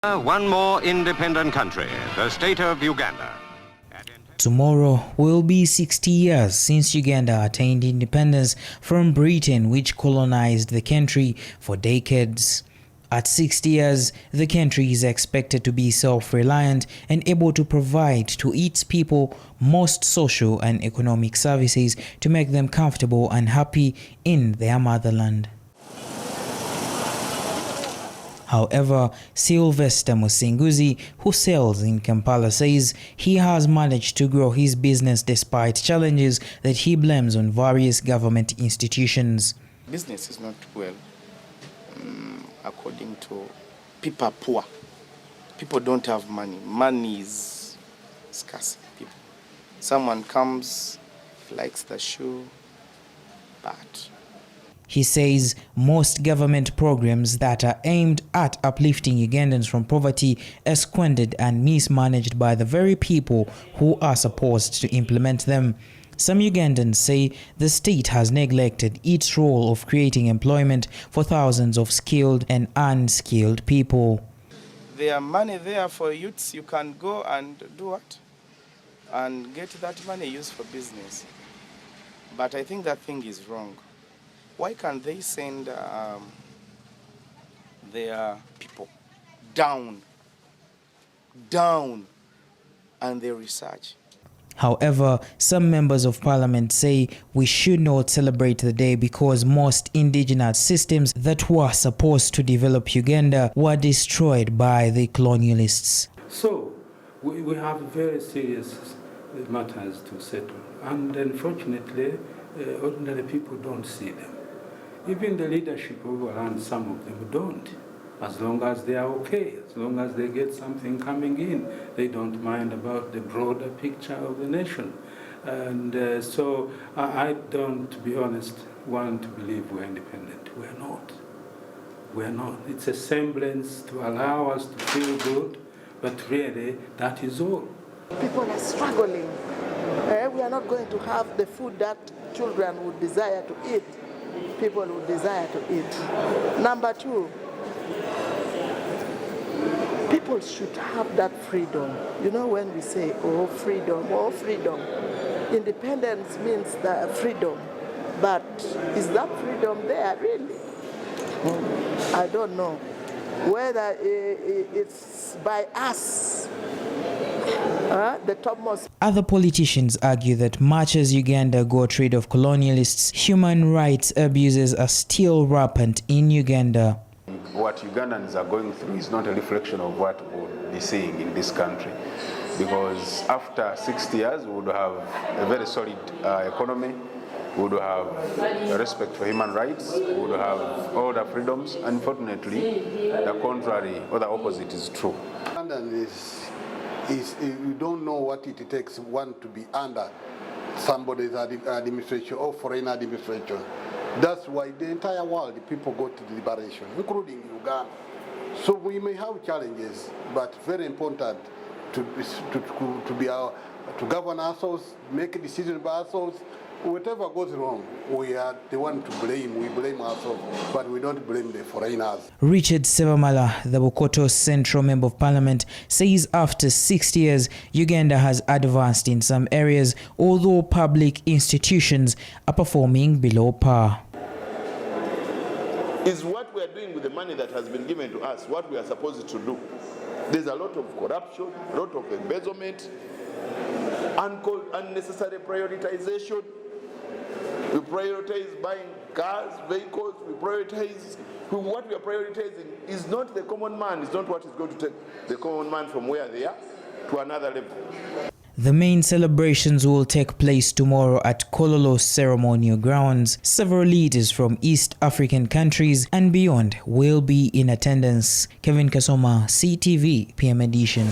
One more independent country, the state of Uganda. Tomorrow will be 60 years since Uganda attained independence from Britain, which colonized the country for decades. At 60 years, the country is expected to be self-reliant and able to provide to its people most social and economic services to make them comfortable and happy in their motherland. However, Sylvester Musinguzi, who sells in Kampala, says he has managed to grow his business despite challenges that he blames on various government institutions. Business is not well, according to people are poor. People don't have money. Money is scarce. People. Someone comes, likes the shoe, but he says most government programs that are aimed at uplifting Ugandans from poverty are squandered and mismanaged by the very people who are supposed to implement them. Some Ugandans say the state has neglected its role of creating employment for thousands of skilled and unskilled people. There are money there for youths. You can go and do what? And get that money used for business. But I think that thing is wrong. Why can't they send their people down, and they research? However, some members of parliament say we should not celebrate the day because most indigenous systems that were supposed to develop Uganda were destroyed by the colonialists. So, we have very serious matters to settle, and unfortunately, ordinary people don't see them. Even the leadership overland, some of them don't. As long as they are okay, as long as they get something coming in, they don't mind about the broader picture of the nation. And so I don't, to be honest, want to believe we're independent. We're not. We're not. It's a semblance to allow us to feel good, but really, that is all. People are struggling. We are not going to have the food that children would desire to eat. People would desire to eat. Number two, people should have that freedom. You know, when we say, oh, freedom, independence means the freedom. But is that freedom there, really? I don't know. Whether it's by us, the topmost. Other politicians argue that much as Uganda got rid of colonialists, human rights abuses are still rampant in Uganda. What Ugandans are going through is not a reflection of what we'll be seeing in this country. Because after 60 years, we would have a very solid economy, we would have respect for human rights, we would have all the freedoms. Unfortunately, the contrary or the opposite is true. You don't know what it takes one to be under somebody's administration or foreign administration. That's why the entire world, the people go to liberation, including Uganda. So we may have challenges, but very important to govern ourselves, make decisions by ourselves. Whatever goes wrong, we are the one to blame. We blame ourselves, but we don't blame the foreigners. Richard Sevamala, the Bukoto Central Member of Parliament, says after 60 years, Uganda has advanced in some areas, although public institutions are performing below par. Is what we are doing with the money that has been given to us, what we are supposed to do. There's a lot of corruption, a lot of embezzlement, unnecessary prioritization. We prioritize buying cars, vehicles, what we are prioritizing is not the common man, it's not what is going to take the common man from where they are to another level. The main celebrations will take place tomorrow at Kololo Ceremonial Grounds. Several leaders from East African countries and beyond will be in attendance. Kevin Kasoma, CTV, PM Edition.